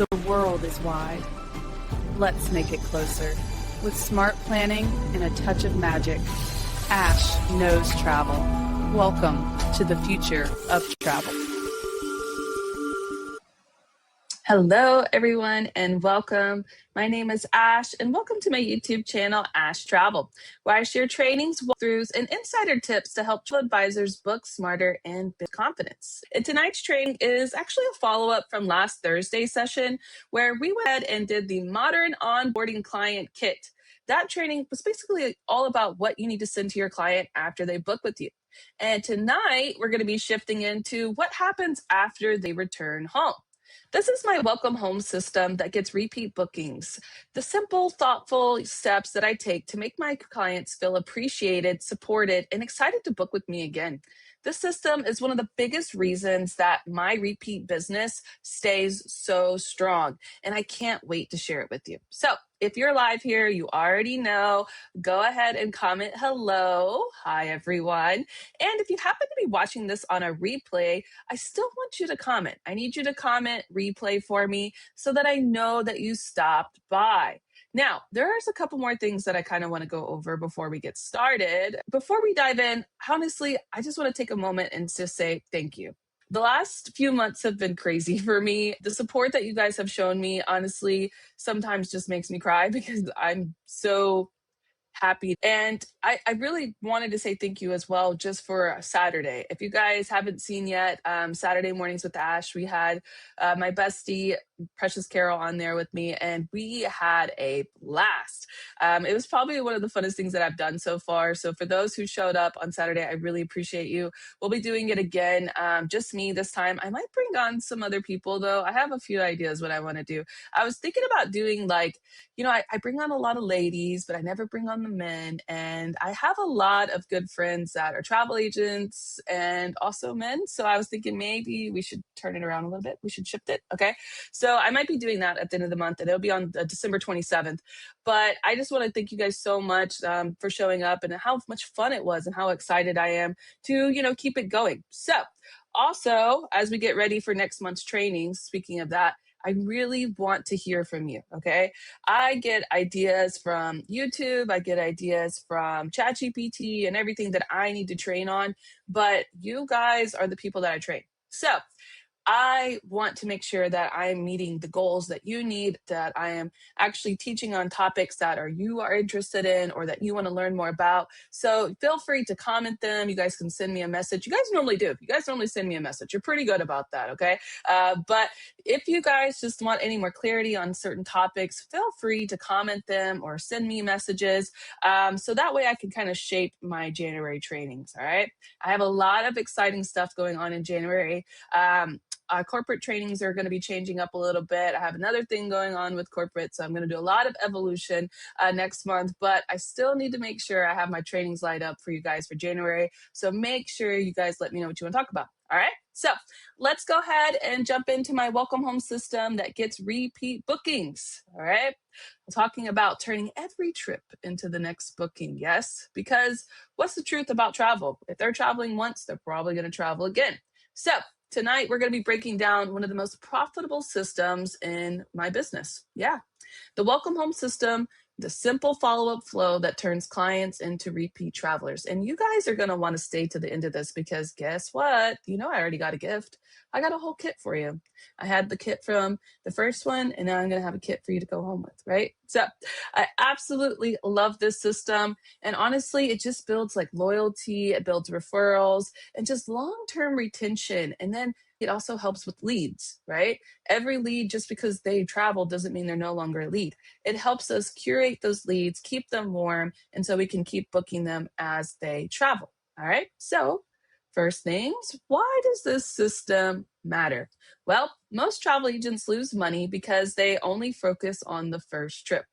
The world is wide. Let's make it closer. With smart planning and a touch of magic, Ash knows travel. Welcome to the future of travel. Hello, everyone, and welcome. My name is Ash, and welcome to my YouTube channel, Ash Travel, where I share trainings, walkthroughs, and insider tips to help travel advisors book smarter and build confidence. And tonight's training is actually a follow-up from last Thursday's session, where we went ahead and did the Modern Onboarding Client Kit. That training was basically all about what you need to send to your client after they book with you. And tonight, we're going to be shifting into what happens after they return home. This is my welcome home system that gets repeat bookings. The simple, thoughtful steps that I take to make my clients feel appreciated, supported, and excited to book with me again. This system is one of the biggest reasons that my repeat business stays so strong, and I can't wait to share it with you. So if you're live here, you already know, go ahead and comment hello. Hi, everyone. And if you happen to be watching this on a replay, I still want you to comment. I need you to comment replay for me so that I know that you stopped by. Now, there's a couple more things that I kind of want to go over before we get started. Before we dive in, honestly, I just want to take a moment and just say thank you. The last few months have been crazy for me. The support that you guys have shown me, honestly, sometimes just makes me cry because I'm so happy. And I really wanted to say thank you as well just for Saturday. If you guys haven't seen yet, Saturday Mornings with Ash, we had my bestie, Precious Carol, on there with me, and we had a blast. It was probably one of the funnest things that I've done so far. So for those who showed up on Saturday, I really appreciate you. We'll be doing it again, just me this time. I might bring on some other people though. I have a few ideas what I want to do. I was thinking about doing like, I bring on a lot of ladies, but I never bring on the men. And I have a lot of good friends that are travel agents and also men. So I was thinking maybe we should turn it around a little bit. We should shift it. Okay. So I might be doing that at the end of the month, and it'll be on December 27th. But I just want to thank you guys so much for showing up and how much fun it was and how excited I am to, keep it going. So also, as we get ready for next month's training, speaking of that, I really want to hear from you, okay? I get ideas from YouTube, I get ideas from ChatGPT and everything that I need to train on, but you guys are the people that I train. So I want to make sure that I'm meeting the goals that you need, that I am actually teaching on topics that you are interested in or that you want to learn more about. So feel free to comment them. You guys can send me a message. You guys normally do. You guys normally send me a message. You're pretty good about that, okay? But if you guys just want any more clarity on certain topics, feel free to comment them or send me messages. So that way I can kind of shape my January trainings, all right? I have a lot of exciting stuff going on in January. Corporate trainings are going to be changing up a little bit. I have another thing going on with corporate, so I'm going to do a lot of evolution next month, but I still need to make sure I have my trainings lined up for you guys for January. So make sure you guys let me know what you want to talk about. All right. So let's go ahead and jump into my welcome home system that gets repeat bookings. All right. I'm talking about turning every trip into the next booking. Yes, because what's the truth about travel? If they're traveling once, they're probably going to travel again. So tonight, we're going to be breaking down one of the most profitable systems in my business. Yeah, the welcome home system, the simple follow-up flow that turns clients into repeat travelers. And you guys are going to want to stay to the end of this because guess what? I already got a gift. I got a whole kit for you. I had the kit from the first one, and now I'm going to have a kit for you to go home with, right? So I absolutely love this system. And honestly, it just builds like loyalty, it builds referrals, and just long-term retention. And then it also helps with leads, right? Every lead, just because they travel doesn't mean they're no longer a lead. It helps us curate those leads, keep them warm, and so we can keep booking them as they travel. All right. So first things, why does this system matter? Well, most travel agents lose money because they only focus on the first trip.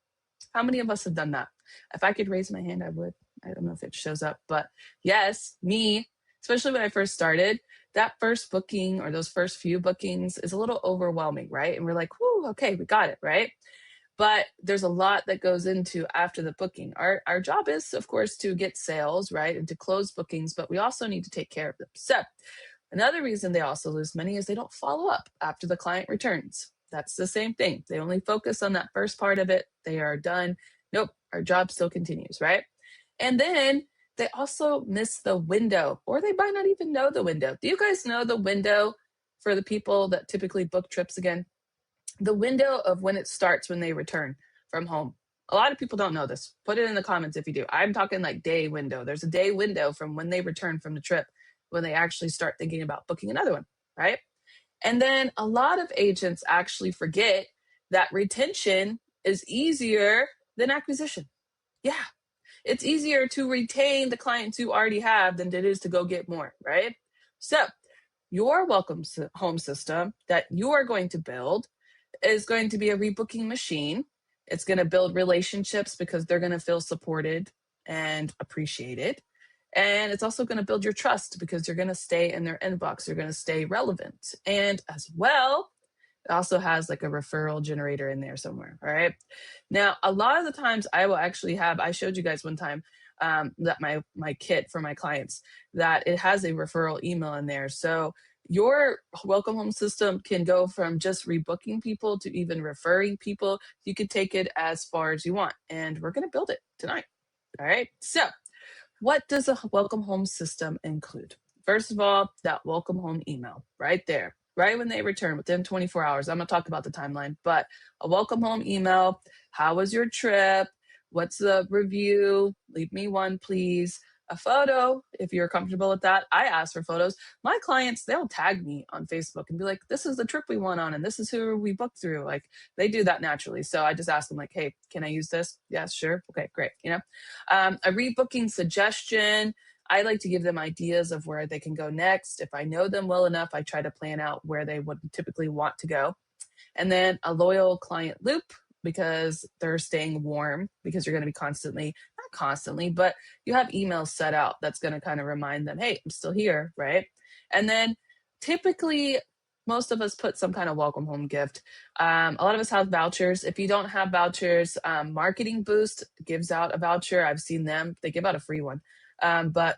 How many of us have done that? If I could raise my hand, I would. I don't know if it shows up, but yes, me, especially when I first started, that first booking or those first few bookings is a little overwhelming, right? And we're like, whoo, okay, we got it, right? But there's a lot that goes into after the booking. Our job is, of course, to get sales, right? And to close bookings, but we also need to take care of them. So another reason they also lose money is they don't follow up after the client returns. That's the same thing. They only focus on that first part of it. They are done. Nope, our job still continues, right? And then they also miss the window, or they might not even know the window. Do you guys know the window for the people that typically book trips again? The window of when it starts when they return from home. A lot of people don't know this. Put it in the comments if you do. I'm talking like day window. There's a day window from when they return from the trip when they actually start thinking about booking another one, right? And then a lot of agents actually forget that retention is easier than acquisition. Yeah, it's easier to retain the clients you already have than it is to go get more, right? So, your welcome home system that you are going to build is going to be a rebooking machine. It's going to build relationships because they're going to feel supported and appreciated. And it's also going to build your trust because you're going to stay in their inbox. You're going to stay relevant. And as well, it also has like a referral generator in there somewhere. All right. Now, a lot of the times I will actually have, I showed you guys one time that my kit for my clients, that it has a referral email in there. So your welcome home system can go from just rebooking people to even referring people. You can take it as far as you want. And we're going to build it tonight. All right. So what does a welcome home system include? First of all, that welcome home email right there, right when they return within 24 hours. I'm going to talk about the timeline, but a welcome home email. How was your trip? What's the review? Leave me one, please. A photo, if you're comfortable with that. I ask for photos. My clients, they'll tag me on Facebook and be like, this is the trip we went on and this is who we booked through. Like they do that naturally. So I just ask them like, hey, can I use this? Yes, sure. Okay, great. A rebooking suggestion. I like to give them ideas of where they can go next. If I know them well enough, I try to plan out where they would typically want to go. And then a loyal client loop because they're staying warm because you're going to be constantly, not constantly, but you have emails set out that's going to kind of remind them, hey, I'm still here, right? And then typically, most of us put some kind of welcome home gift. A lot of us have vouchers. If you don't have vouchers, Marketing Boost gives out a voucher. I've seen them. They give out a free one. But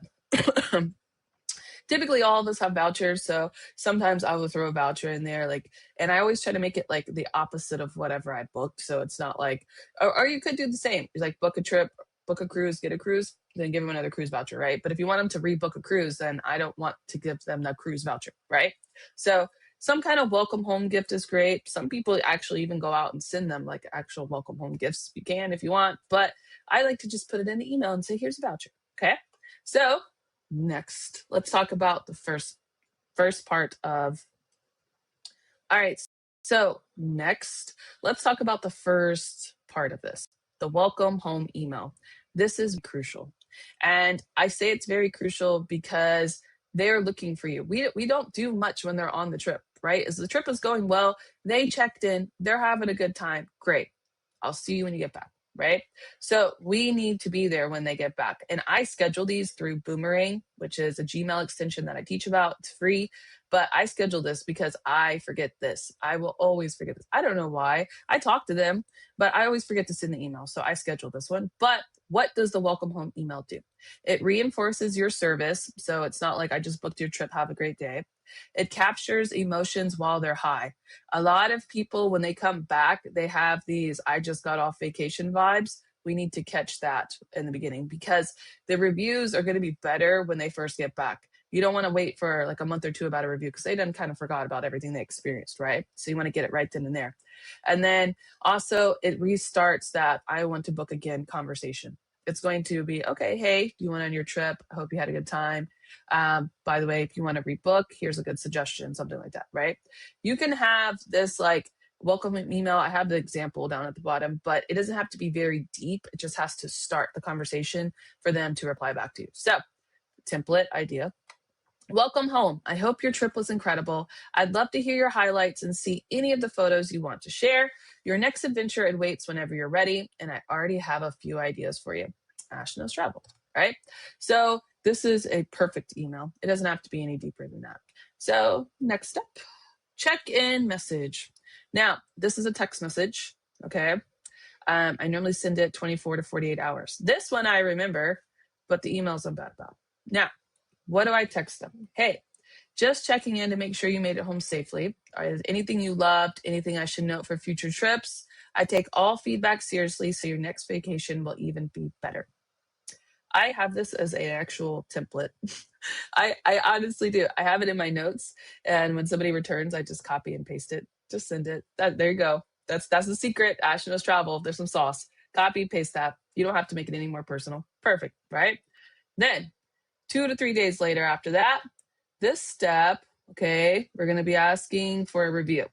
typically all of us have vouchers, so sometimes I will throw a voucher in there, like, and I always try to make it like the opposite of whatever I booked, so it's not like, or you could do the same, like book a trip, book a cruise, get a cruise, then give them another cruise voucher, right? But if you want them to rebook a cruise, then I don't want to give them the cruise voucher, right? So some kind of welcome home gift is great. Some people actually even go out and send them like actual welcome home gifts. You can if you want, but I like to just put it in the email and say, here's a voucher, okay? So next, let's talk about the first part of. All right. So next, let's talk about the first part of this, the welcome home email. This is crucial. And I say it's very crucial because they're looking for you. We don't do much when they're on the trip, right? As the trip is going well, they checked in, they're having a good time. Great. I'll see you when you get back, right? So we need to be there when they get back. And I schedule these through Boomerang, which is a Gmail extension that I teach about. It's free, but I schedule this because I forget this. I will always forget this. I don't know why. I talk to them, but I always forget to send the email. So I schedule this one. But what does the welcome home email do? It reinforces your service. So it's not like I just booked your trip, have a great day. It captures emotions while they're high. A lot of people, when they come back, they have these I just got off vacation vibes. We need to catch that in the beginning because the reviews are going to be better when they first get back. You don't want to wait for like a month or two about a review because they done kind of forgot about everything they experienced, right? So you want to get it right then and there. And then also it restarts that I want to book again conversation. It's going to be, okay, hey, you went on your trip. I hope you had a good time. By the way, if you want to rebook, here's a good suggestion, something like that, right? You can have this like welcome email. I have the example down at the bottom, but it doesn't have to be very deep. It just has to start the conversation for them to reply back to you. So, template idea. Welcome home. I hope your trip was incredible. I'd love to hear your highlights and see any of the photos you want to share. Your next adventure awaits whenever you're ready, and I already have a few ideas for you. Ash knows travel, right? So this is a perfect email. It doesn't have to be any deeper than that. So next step, check-in message. Now, this is a text message, okay? I normally send it 24 to 48 hours. This one I remember, but the emails I'm bad about. Now, what do I text them? Hey, Just checking in to make sure you made it home safely. Is anything you loved, anything I should note for future trips? I take all feedback seriously, so your next vacation will even be better. I have this as an actual template. I honestly do. I have it in my notes, and when somebody returns, I just copy and paste it. Just send it. There you go. That's the secret. Ash knows travel. There's some sauce. Copy, paste that. You don't have to make it any more personal. Perfect, right? Then 2 to 3 days later after that, this step, okay, we're going to be asking for a review.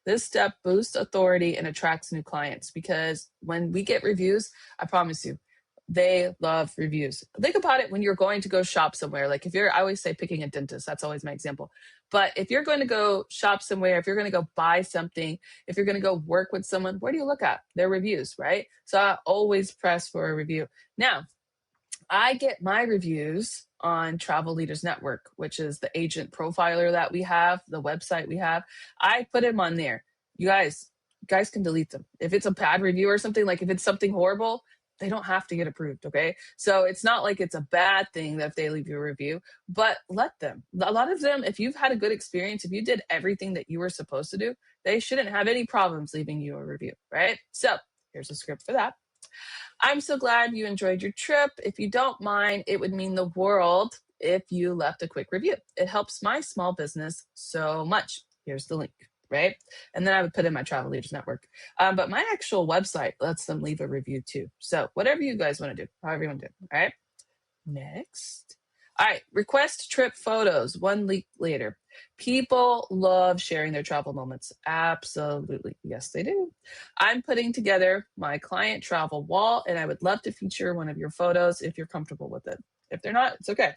This step boosts authority and attracts new clients because when we get reviews, I promise you, they love reviews. Think about it when you're going to go shop somewhere. Like I always say picking a dentist, that's always my example. But if you're going to go shop somewhere, if you're going to go buy something, if you're going to go work with someone, where do you look at? Their reviews, right? So I always press for a review. Now, I get my reviews on Travel Leaders Network, which is the agent profiler that we have, the website we have. I put them on there. You guys can delete them. If it's a bad review or something, like if it's something horrible, they don't have to get approved, okay? So it's not like it's a bad thing that if they leave you a review, but let them. A lot of them, if you've had a good experience, if you did everything that you were supposed to do, they shouldn't have any problems leaving you a review, right? So here's a script for that. I'm so glad you enjoyed your trip. If you don't mind, it would mean the world if you left a quick review. It helps my small business so much. Here's the link, right? And then I would put in my Travel Leaders Network. But my actual website lets them leave a review too. So whatever you guys want to do, however you want to do, all right? Next. All right, request trip photos 1 week later. People love sharing their travel moments. Absolutely. Yes, they do. I'm putting together my client travel wall, and I would love to feature one of your photos if you're comfortable with it. If they're not, it's okay.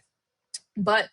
But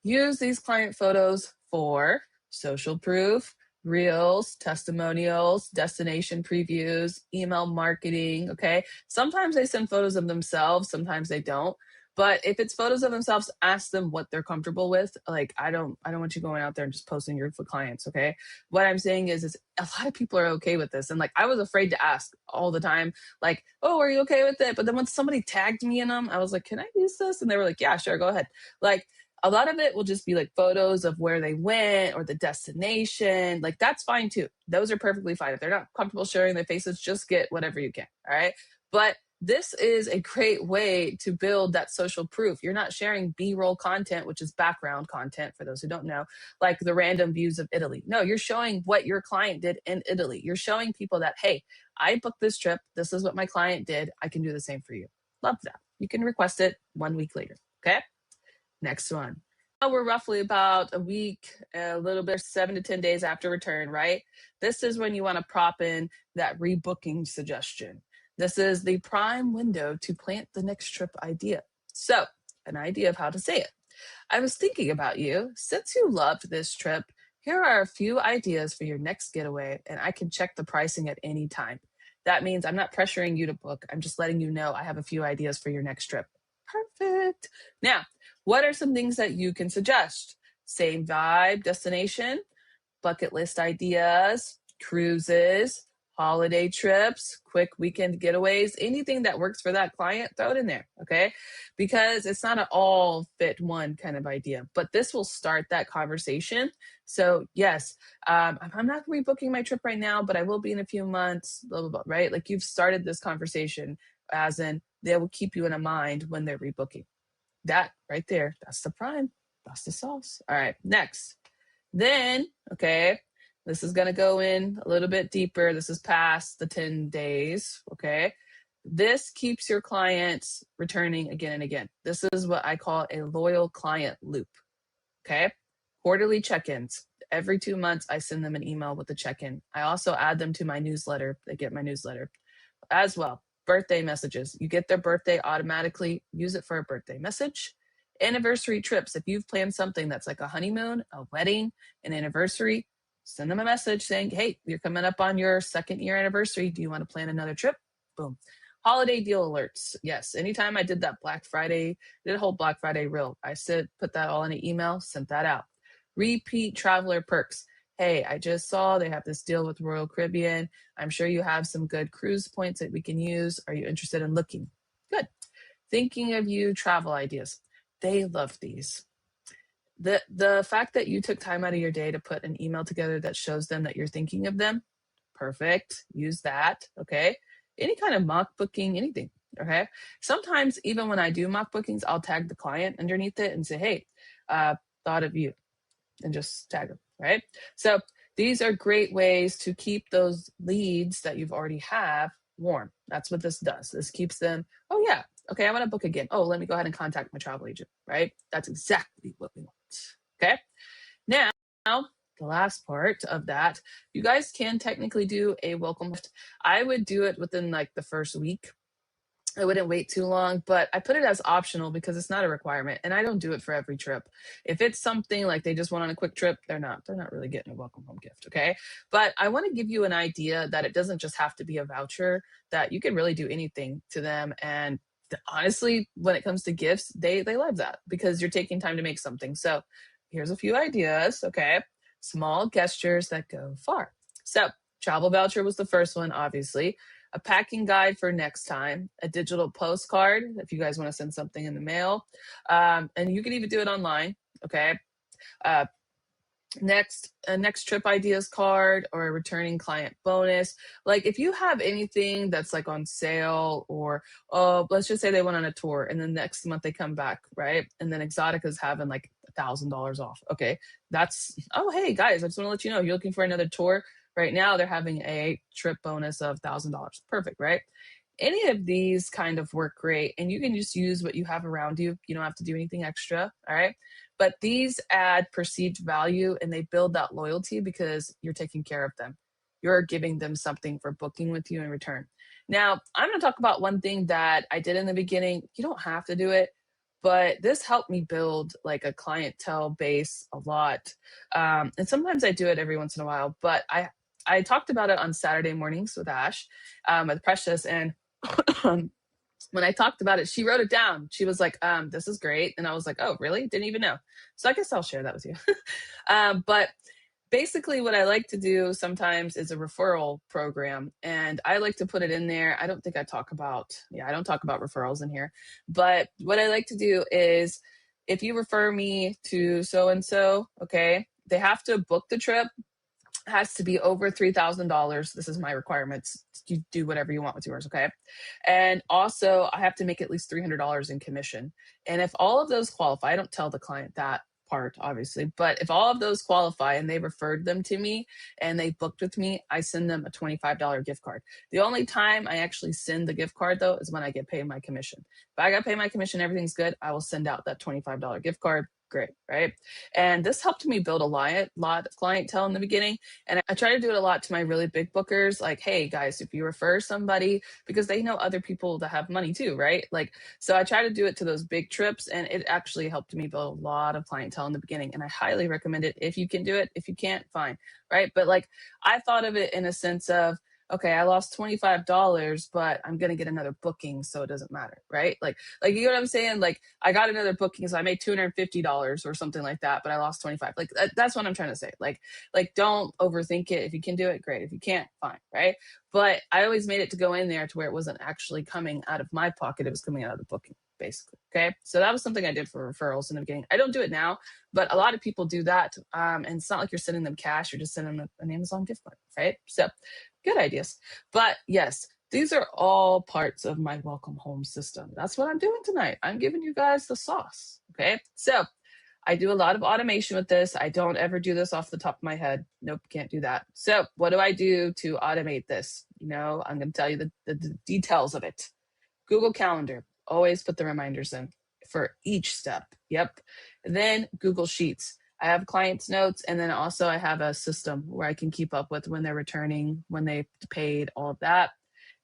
use these client photos for social proof, reels, testimonials, destination previews, email marketing, okay? Sometimes they send photos of themselves, sometimes they don't. But if it's photos of themselves, ask them what they're comfortable with. Like I don't want you going out there and just posting your clients, okay? What I'm saying is a lot of people are okay with this. And like I was afraid to ask all the time, like, oh, are you okay with it? But then when somebody tagged me in them, I was like, can I use this? And they were like, yeah, sure, go ahead. Like a lot of it will just be like photos of where they went or the destination. Like that's fine too. Those are perfectly fine. If they're not comfortable sharing their faces, just get whatever you can. All right. But this is a great way to build that social proof. You're not sharing B-roll content, which is background content for those who don't know, like the random views of Italy. No, you're showing what your client did in Italy. You're showing people that, hey, I booked this trip. This is what my client did. I can do the same for you. Love that. You can request it 1 week later. Okay. Next one. Now we're roughly about a week, a little bit, 7 to 10 days after return, right? This is when you want to prop in that rebooking suggestion. This is the prime window to plant the next trip idea. So, an idea of how to say it. I was thinking about you. Since you loved this trip, here are a few ideas for your next getaway, and I can check the pricing at any time. That means I'm not pressuring you to book. I'm just letting you know I have a few ideas for your next trip. Perfect. Now, what are some things that you can suggest? Same vibe, destination, bucket list ideas, cruises, holiday trips, quick weekend getaways, anything that works for that client, throw it in there, okay? Because it's not an all fit one kind of idea, but this will start that conversation. So yes, I'm not rebooking my trip right now, but I will be in a few months, blah, blah, blah, right? Like you've started this conversation as in they will keep you in mind when they're rebooking. That right there, that's the prime, that's the sauce. All right, next. Then, okay, this is going to go in a little bit deeper. This is past the 10 days, okay? This keeps your clients returning again and again. This is what I call a loyal client loop, okay? Quarterly check-ins. Every 2 months, I send them an email with a check-in. I also add them to my newsletter. They get my newsletter as well. Birthday messages. You get their birthday automatically. Use it for a birthday message. Anniversary trips. If you've planned something that's like a honeymoon, a wedding, an anniversary, send them a message saying, hey, you're coming up on your 2nd year anniversary. Do you want to plan another trip? Boom. Holiday deal alerts. Yes. Anytime I did that Black Friday, did a whole Black Friday reel. I put that all in an email, sent that out. Repeat traveler perks. Hey, I just saw they have this deal with Royal Caribbean. I'm sure you have some good cruise points that we can use. Are you interested in looking? Good. Thinking of you travel ideas. They love these. the fact that you took time out of your day to put an email together that shows them that you're thinking of them, perfect. Use that. Okay. Any kind of mock booking, anything. Okay. Sometimes even when I do mock bookings, I'll tag the client underneath it and say, hey, thought of you, and just tag them. Right. So these are great ways to keep those leads that you've already have warm. That's what this does. This keeps them, oh yeah, okay, I want to book again. Oh, let me go ahead and contact my travel agent, right? That's exactly what we want. Okay. Now, the last part of that, you guys can technically do a welcome gift. I would do it within like the first week. I wouldn't wait too long, but I put it as optional because it's not a requirement, and I don't do it for every trip. If it's something like they just went on a quick trip, they're not really getting a welcome home gift, okay? But I want to give you an idea that it doesn't just have to be a voucher, that you can really do anything to them. And honestly, when it comes to gifts, they love that because you're taking time to make something. So here's a few ideas, okay? Small gestures that go far. So travel voucher was the first one, obviously. A packing guide for next time, a digital postcard if you guys want to send something in the mail, and you can even do it online. Okay. Uh, next trip ideas card or a returning client bonus. Like if you have anything that's like on sale, or let's just say they went on a tour and then next month they come back, right? And then Exotica's having like $1,000 off. Okay, that's, oh hey guys, I just want to let you know, you're looking for another tour right now, they're having a trip bonus of $1,000. Perfect, right? Any of these kind of work great, and you can just use what you have around you. You don't have to do anything extra. All right. But these add perceived value and they build that loyalty because you're taking care of them. You're giving them something for booking with you in return. Now, I'm going to talk about one thing that I did in the beginning. You don't have to do it, but this helped me build like a clientele base a lot. And sometimes I do it every once in a while, but I talked about it on Saturday mornings with Ash, with Precious, and when I talked about it, she wrote it down. She was like, this is great. And I was like, oh, really? Didn't even know. So I guess I'll share that with you. But basically what I like to do sometimes is a referral program. And I like to put it in there. I don't talk about referrals in here. But what I like to do is if you refer me to so-and-so, okay, they have to book the trip, has to be over $3,000. This is my requirements. You do whatever you want with yours, okay? And also, I have to make at least $300 in commission. And if all of those qualify, I don't tell the client that part, obviously, but if all of those qualify and they referred them to me and they booked with me, I send them a $25 gift card. The only time I actually send the gift card, though, is when I get paid my commission. If I got paid my commission, everything's good, I will send out that $25 gift card. Great, right? And this helped me build a lot of clientele in the beginning. And I try to do it a lot to my really big bookers. Like, hey guys, if you refer somebody, because they know other people that have money too, right? Like, so I try to do it to those big trips, and it actually helped me build a lot of clientele in the beginning. And I highly recommend it if you can do it. If you can't, fine, right? But like, I thought of it in a sense of, okay, I lost $25, but I'm gonna get another booking, so it doesn't matter, right? Like you know what I'm saying? Like I got another booking, so I made $250 or something like that, but I lost 25. Like that's what I'm trying to say. Like don't overthink it. If you can do it, great. If you can't, fine, right? But I always made it to go in there to where it wasn't actually coming out of my pocket; it was coming out of the booking, basically. Okay, so that was something I did for referrals in the beginning. I don't do it now, but a lot of people do that, and it's not like you're sending them cash; you're just sending them an Amazon gift card, right? So good ideas. But yes, these are all parts of my welcome home system. That's what I'm doing tonight. I'm giving you guys the sauce. Okay. So I do a lot of automation with this. I don't ever do this off the top of my head. Nope, can't do that. So what do I do to automate this? I'm going to tell you the details of it. Google Calendar, always put the reminders in for each step. Yep. And then Google Sheets. I have clients' notes, and then also I have a system where I can keep up with when they're returning, when they paid, all of that.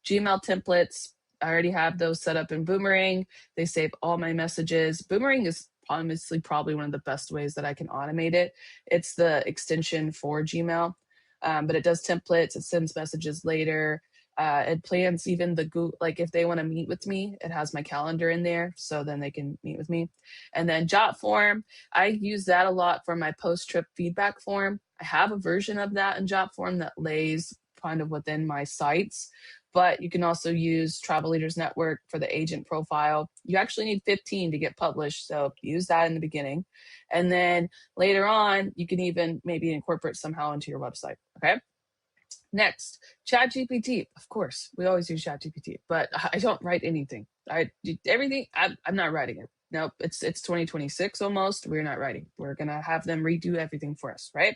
Gmail templates, I already have those set up in Boomerang. They save all my messages. Boomerang is honestly probably one of the best ways that I can automate it. It's the extension for Gmail, but it does templates. It sends messages later. It plans even the Google, like if they want to meet with me, it has my calendar in there, so then they can meet with me. And then Jotform, I use that a lot for my post-trip feedback form. I have a version of that in Jotform that lays kind of within my sites, but you can also use Travel Leaders Network for the agent profile. You actually need 15 to get published, so use that in the beginning. And then later on, you can even maybe incorporate somehow into your website, okay? Next, ChatGPT. Of course, we always use ChatGPT, but I don't write anything. Everything. I'm not writing it. Nope. It's 2026 almost. We're not writing. We're gonna have them redo everything for us, right?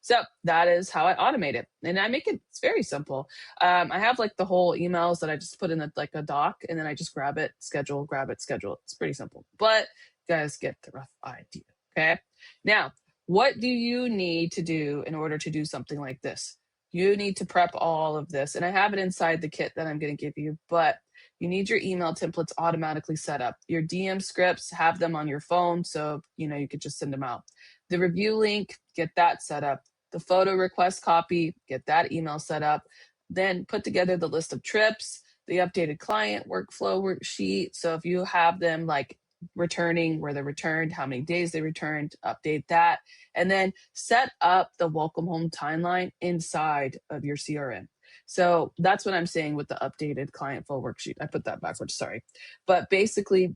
So that is how I automate it, and I make it. It's very simple. I have like the whole emails that I just put in like a doc, and then I just grab it, schedule, grab it, schedule. It's pretty simple, but you guys get the rough idea. Okay. Now, what do you need to do in order to do something like this? You need to prep all of this, and I have it inside the kit that I'm going to give you, but you need your email templates automatically set up. Your DM scripts, have them on your phone so you could just send them out. The review link, get that set up. The photo request copy, get that email set up. Then put together the list of trips, the updated client workflow worksheet. So if you have them like returning, where they returned, how many days they returned, update that, and then set up the welcome home timeline inside of your CRM. So that's what I'm saying with the updated client flow worksheet. I put that backwards, sorry. But basically,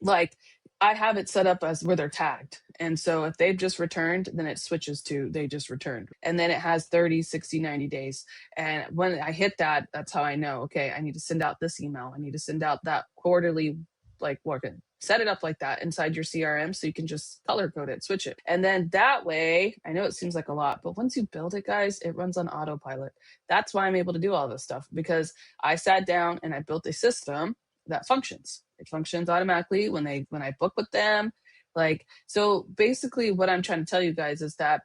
like, I have it set up as where they're tagged. And so if they've just returned, then it switches to they just returned. And then it has 30, 60, 90 days. And when I hit that, that's how I know, okay, I need to send out this email. I need to send out that quarterly, like, working. Set it up like that inside your CRM so you can just color code it, switch it. And then that way, I know it seems like a lot, but once you build it, guys, it runs on autopilot. That's why I'm able to do all this stuff, because I sat down and I built a system that functions. It functions automatically when I book with them. Like, so basically what I'm trying to tell you guys is that,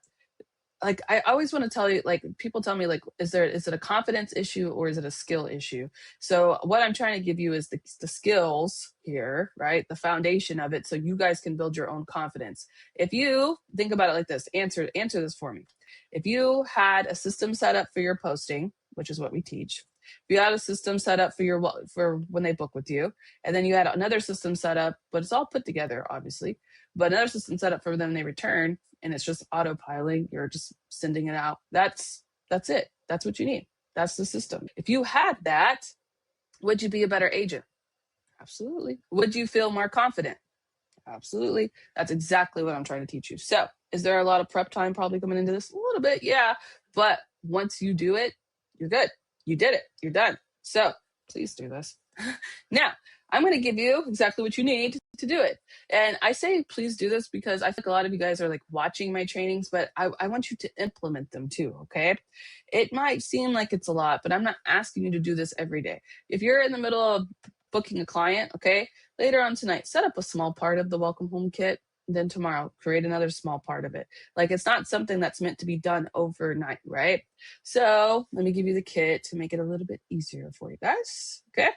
like, I always want to tell you, like, people tell me, like, is it a confidence issue or is it a skill issue? So what I'm trying to give you is the skills here, right? The foundation of it, so you guys can build your own confidence. If you think about it like this, answer this for me. If you had a system set up for your posting, which is what we teach, if you had a system set up for when they book with you, and then you had another system set up, but it's all put together, obviously, but another system set up for them when they return, and it's just autopiling, you're just sending it out. That's it. That's what you need. That's the system. If you had that, would you be a better agent? Absolutely. Would you feel more confident? Absolutely. That's exactly what I'm trying to teach you. So, is there a lot of prep time probably coming into this? A little bit, yeah. But once you do it, you're good. You did it. You're done. So, please do this. Now, I'm going to give you exactly what you need to do it. And I say please do this because I think a lot of you guys are like watching my trainings, but I want you to implement them too, okay? It might seem like it's a lot, but I'm not asking you to do this every day. If you're in the middle of booking a client, okay, later on tonight, set up a small part of the welcome home kit. Then tomorrow, create another small part of it. Like, it's not something that's meant to be done overnight, right? So let me give you the kit to make it a little bit easier for you guys, okay?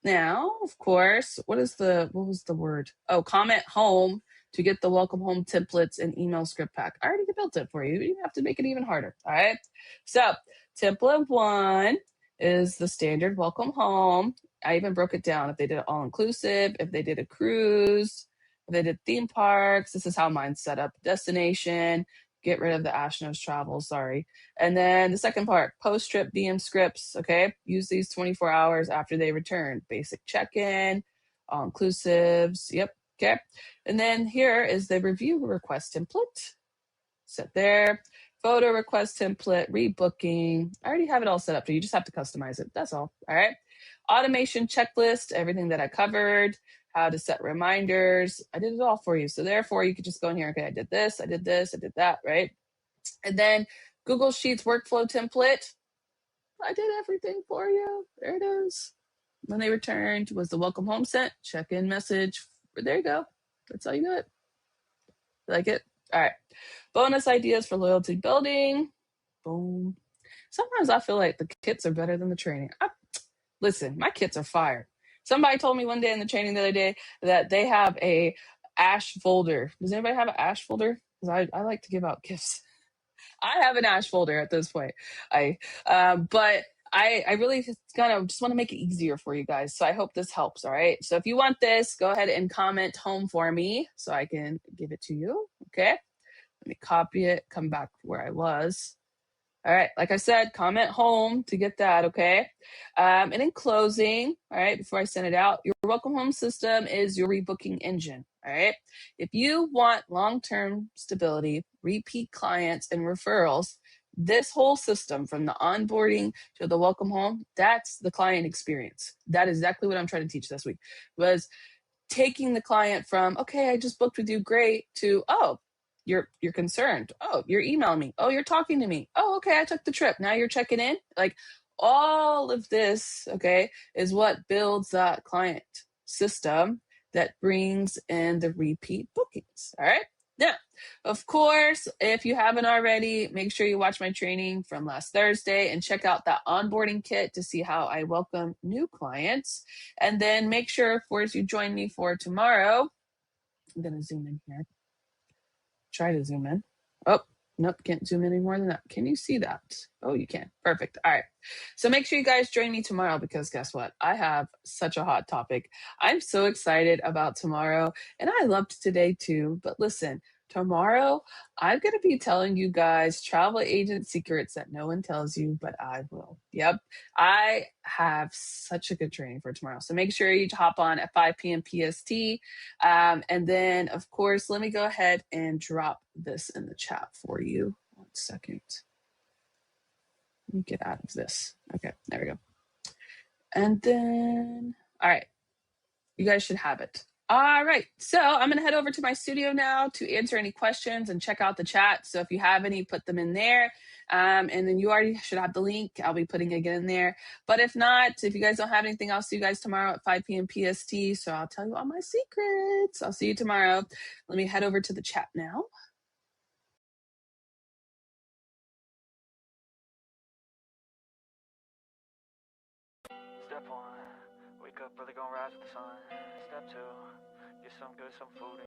Now, of course, what was the word? Oh, comment home to get the welcome home templates and email script pack. I already built it for you. You have to make it even harder. All right. So template 1 is the standard welcome home. I even broke it down. If they did it all inclusive, if they did a cruise, if they did theme parks, this is how mine's set up. Destination, get rid of the Ashnos travel, sorry. And then the second part, post-trip DM scripts, okay? Use these 24 hours after they return. Basic check-in, all-inclusives, yep, okay? And then here is the review request template. Set there. Photo request template, rebooking. I already have it all set up, so you just have to customize it. That's all right? Automation checklist, everything that I covered, how to set reminders. I did it all for you. So therefore, you could just go in here, okay, I did this, I did this, I did that, right? And then Google Sheets workflow template. I did everything for you. There it is. When they returned, was the welcome home sent, check-in message. There you go. That's how you do it. Like it? All right. Bonus ideas for loyalty building. Boom. Sometimes I feel like the kits are better than the training. Listen, my kits are fire. Somebody told me one day in the training the other day that they have a ash folder. Does anybody have an ash folder? Because I like to give out gifts. I have an ash folder at this point. But I really kind of just want to make it easier for you guys. So I hope this helps. All right. So if you want this, go ahead and comment home for me so I can give it to you. Okay. Let me copy it, come back where I was. All right, like I said, comment home to get that, okay? And in closing, all right, before I send it out, your welcome home system is your rebooking engine, all right? If you want long-term stability, repeat clients, and referrals, this whole system from the onboarding to the welcome home, that's the client experience. That is exactly what I'm trying to teach this week, was taking the client from, okay, I just booked with you, great, to, oh, you're concerned, oh, you're emailing me, oh, you're talking to me, oh, okay, I took the trip, now you're checking in. Like, all of this, okay, is what builds that client system that brings in the repeat bookings. All right, now, of course, if you haven't already, make sure you watch my training from last Thursday and check out that onboarding kit to see how I welcome new clients. And then make sure, of course, you join me for tomorrow. I'm going to zoom in here. Try to zoom in. Oh, nope, can't zoom in any more than that. Can you see that? Oh, you can. Perfect. All right. So make sure you guys join me tomorrow, because guess what? I have such a hot topic. I'm so excited about tomorrow, and I loved today too. But listen, tomorrow I'm going to be telling you guys travel agent secrets that no one tells you, but I will. Yep. I have such a good training for tomorrow. So make sure you hop on at 5 p.m. PST. And then, of course, let me go ahead and drop this in the chat for you. 1 second. Let me get out of this. Okay, there we go. And then, all right, you guys should have it. All right, so I'm going to head over to my studio now to answer any questions and check out the chat. So if you have any, put them in there. And then you already should have the link. I'll be putting it in there. But if not, if you guys don't have anything, I'll see you guys tomorrow at 5 p.m. PST. So I'll tell you all my secrets. I'll see you tomorrow. Let me head over to the chat now. Step 1, wake up early, gonna rise with the sun. Step 2, get some good, some food.